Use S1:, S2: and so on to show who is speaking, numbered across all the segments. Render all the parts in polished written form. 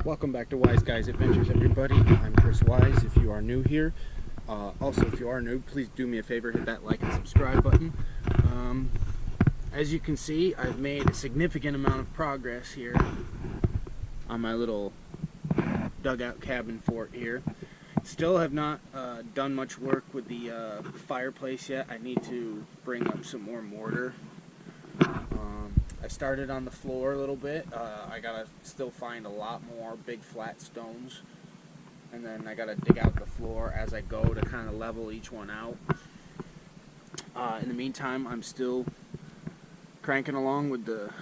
S1: Welcome back to Wise Guys Adventures, everybody. I'm Chris Wise, if you are new here. Also, if you are new, please do me a favor, hit that like and subscribe button. As you can see, I've made a significant amount of progress here on my little dugout cabin fort here. Still have not done much work with the fireplace yet. I need to bring up some more mortar. I started on the floor a little bit. I gotta still find a lot more big flat stones, and then I gotta dig out the floor as I go to kind of level each one out. In the meantime, I'm still cranking along with the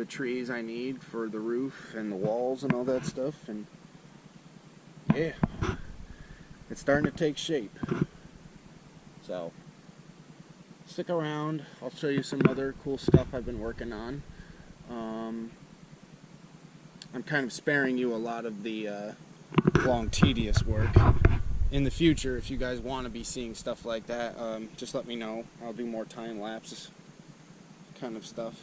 S1: trees I need for the roof and the walls and all that stuff, and yeah, it's starting to take shape. So stick around, I'll show you some other cool stuff I've been working on. I'm kind of sparing you a lot of the long, tedious work. In the future, if you guys want to be seeing stuff like that, just let me know. I'll do more time-lapse kind of stuff.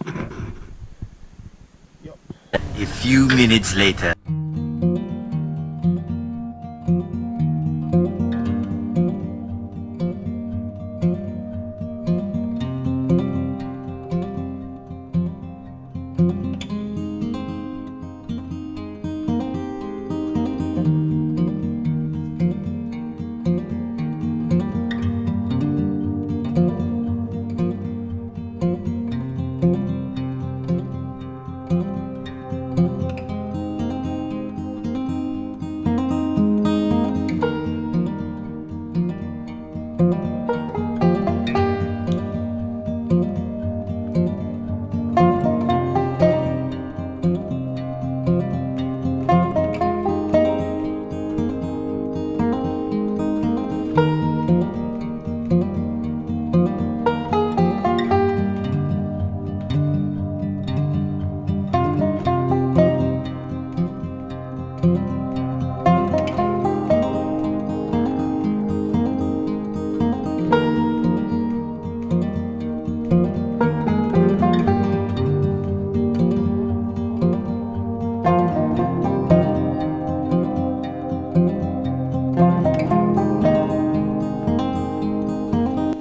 S1: Yep.
S2: A few minutes later.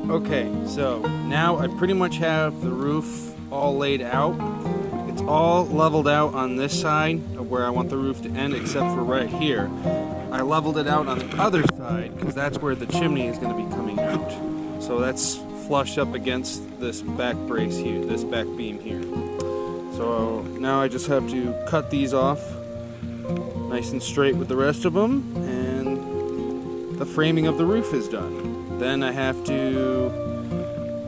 S1: Okay, so now I pretty much have the roof all laid out. It's all leveled out on this side of where I want the roof to end, except for right here. I leveled it out on the other side because that's where the chimney is going to be coming out. So that's flush up against this back brace here, this back beam here. So now I just have to cut these off nice and straight with the rest of them, and the framing of the roof is done. Then I have to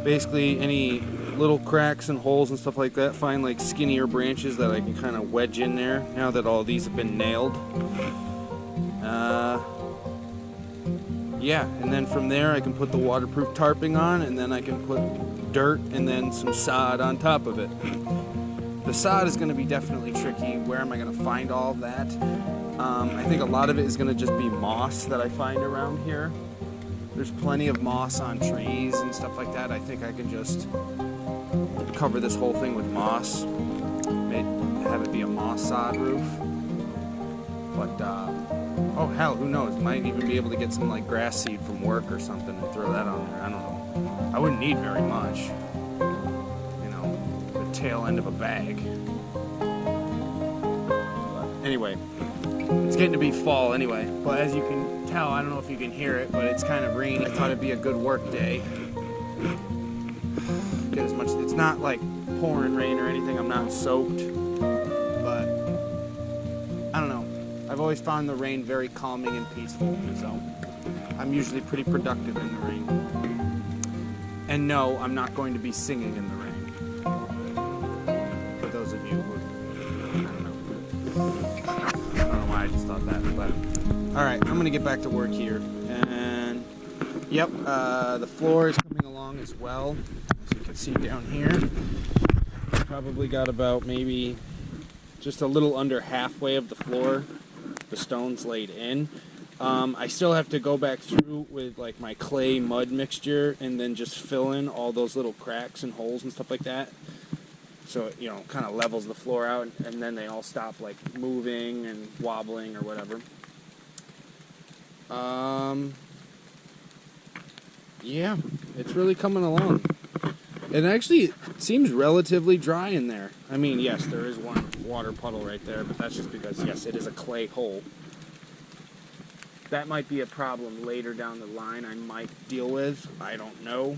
S1: basically any little cracks and holes and stuff like that, find like skinnier branches that I can kind of wedge in there now that all these have been nailed. Yeah, and then from there I can put the waterproof tarping on, and then I can put dirt and then some sod on top of it. The sod is going to be definitely tricky. Where am I going to find all of that? I think a lot of it is going to just be moss that I find around here. There's plenty of moss on trees and stuff like that. I think I can just cover this whole thing with moss. Have it be a moss sod roof. But, oh hell, who knows? Might even be able to get some like grass seed from work or something and throw that on there. I don't know. I wouldn't need very much. You know, the tail end of a bag. But anyway, it's getting to be fall anyway. But as you can tell, I don't know if you can hear it, but it's kind of rainy. I thought it'd be a good work day. Get as much. It's not like pouring rain or anything. I'm not soaked, but I don't know. I've always found the rain very calming and peaceful, so I'm usually pretty productive in the rain. And no, I'm not going to be singing in the rain. For those of you who, I don't know why I just thought that, but alright, I'm going to get back to work here. And yep, the floor is coming along as well. As you can see down here, probably got about maybe just a little under halfway of the floor, the stones laid in. I still have to go back through with like my clay mud mixture and then just fill in all those little cracks and holes and stuff like that. so it, kind of levels the floor out, and then they all stop like moving and wobbling or whatever. Yeah, it's really coming along. It actually seems relatively dry in there. I mean, yes, there is one water puddle right there, but that's just because, yes, it is a clay hole. That might be a problem later down the line I might deal with. I don't know.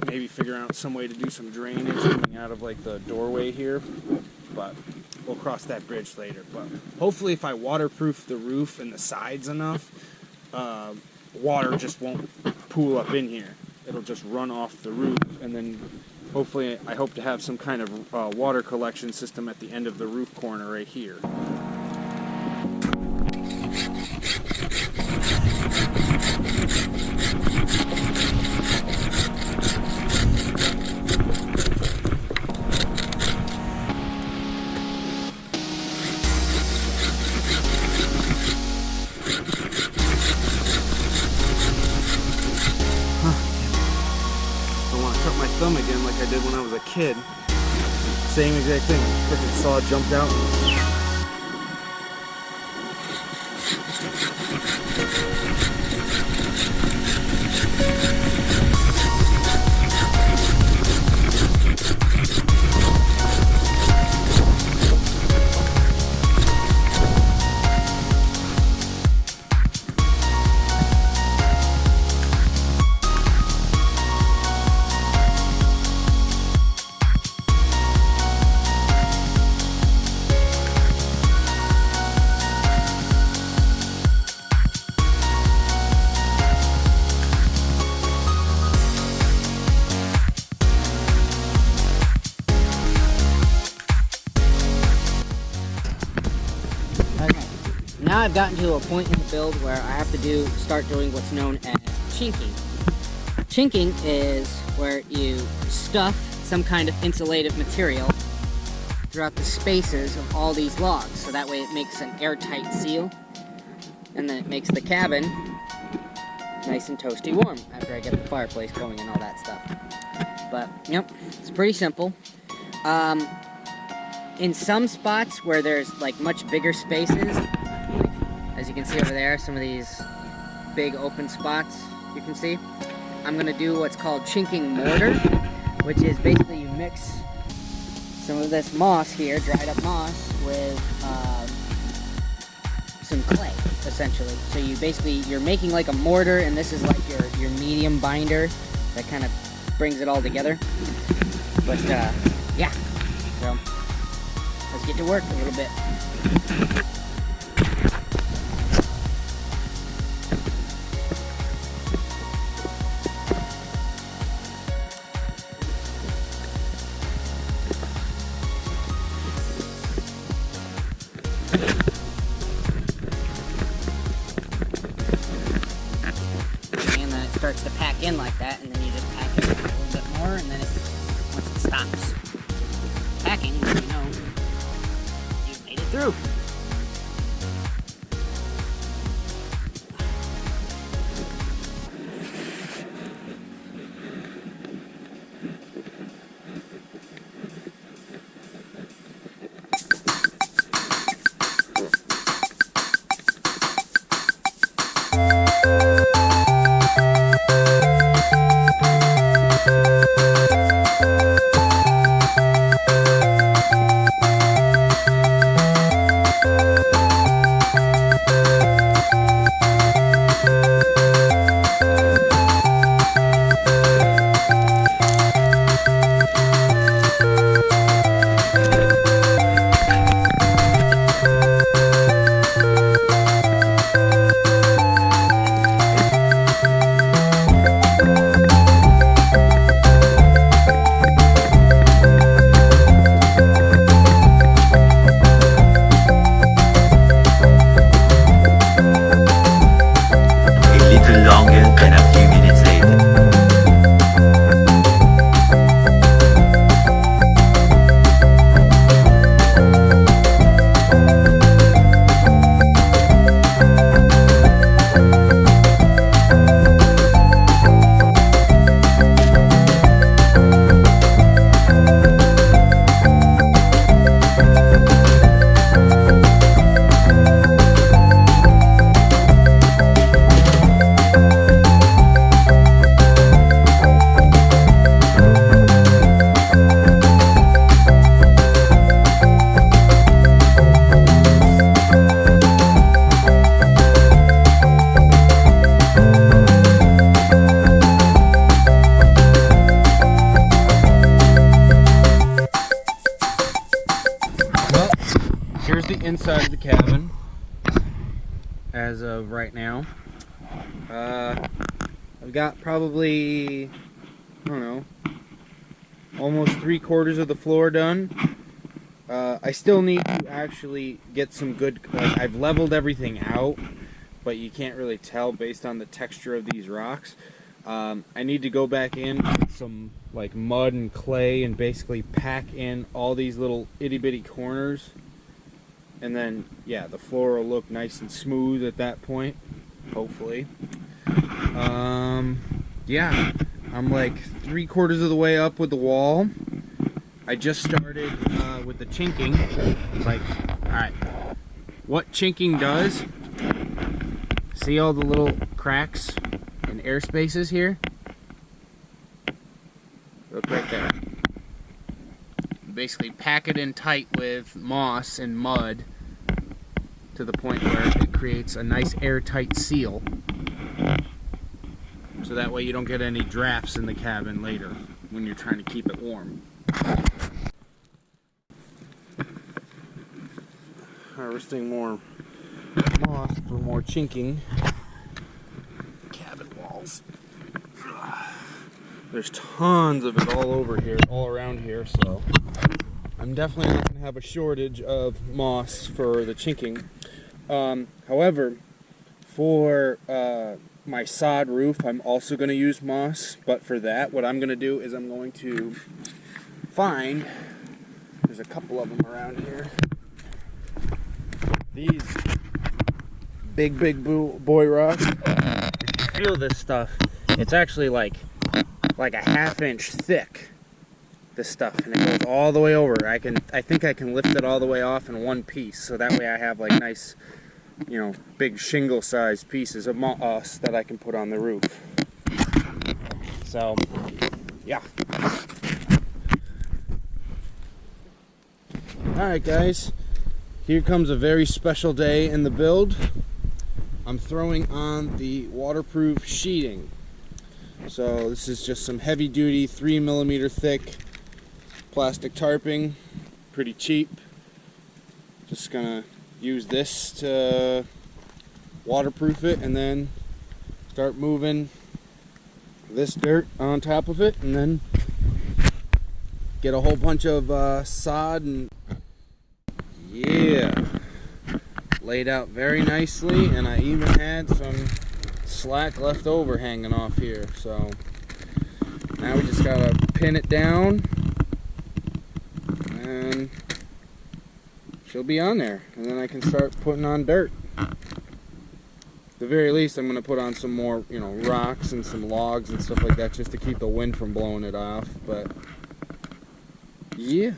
S1: Maybe figure out some way to do some drainage coming out of like the doorway here, but we'll cross that bridge later. But hopefully if I waterproof the roof and the sides enough, water just won't pool up in here. It'll just run off the roof, and then hopefully I hope to have some kind of water collection system at the end of the roof corner right here. Thumb again like I did when I was a kid. Same exact thing. Frickin' saw jumped out.
S3: Now I've gotten to a point in the build where I have to start doing what's known as chinking. Chinking is where you stuff some kind of insulative material throughout the spaces of all these logs, so that way it makes an airtight seal, and then it makes the cabin nice and toasty warm after I get the fireplace going and all that stuff. But, yep, it's pretty simple. In some spots where there's like much bigger spaces, as you can see over there, some of these big open spots you can see, I'm going to do what's called chinking mortar, which is basically you mix some of this moss here, dried up moss, with some clay, essentially. So you're making like a mortar, and this is like your medium binder that kind of brings it all together. But yeah, so let's get to work a little bit. Starts to pack in like that, and then you just pack it a little bit more, and then once it stops packing, you know you've made it through.
S1: here's the inside of the cabin as of right now. I've got probably, I don't know, almost 3/4 of the floor done. I still need to actually get some good, I've leveled everything out, but you can't really tell based on the texture of these rocks. I need to go back in with some like mud and clay and basically pack in all these little itty bitty corners, and then yeah, the floor will look nice and smooth at that point, hopefully. Yeah, I'm like 3/4 of the way up with the wall. I just started with the chinking. Like, alright, what chinking does, see all the little cracks and air spaces here? Look right there. Basically pack it in tight with moss and mud to the point where it creates a nice airtight seal. So that way you don't get any drafts in the cabin later when you're trying to keep it warm. Harvesting more moss for more chinking cabin walls. There's tons of it all over here, all around here, so I'm definitely not going to have a shortage of moss for the chinking. However, for my sod roof, I'm also going to use moss, but for that, what I'm going to do is I'm going to find, there's a couple of them around here, these big boy rocks. Feel this stuff. It's actually like a 1/2 inch thick, this stuff, and it goes all the way over. I think I can lift it all the way off in one piece, so that way I have like nice, you know, big shingle sized pieces of moss that I can put on the roof. So yeah. Alright guys, here comes a very special day in the build. I'm throwing on the waterproof sheeting. So this is just some heavy duty 3mm thick plastic tarping, pretty cheap. Just gonna use this to waterproof it and then start moving this dirt on top of it, and then get a whole bunch of sod and yeah, laid out very nicely, and I even had some slack left over hanging off here. So now we just gotta pin it down and she'll be on there, and then I can start putting on dirt. At the very least, I'm gonna put on some more, you know, rocks and some logs and stuff like that, just to keep the wind from blowing it off. But yeah.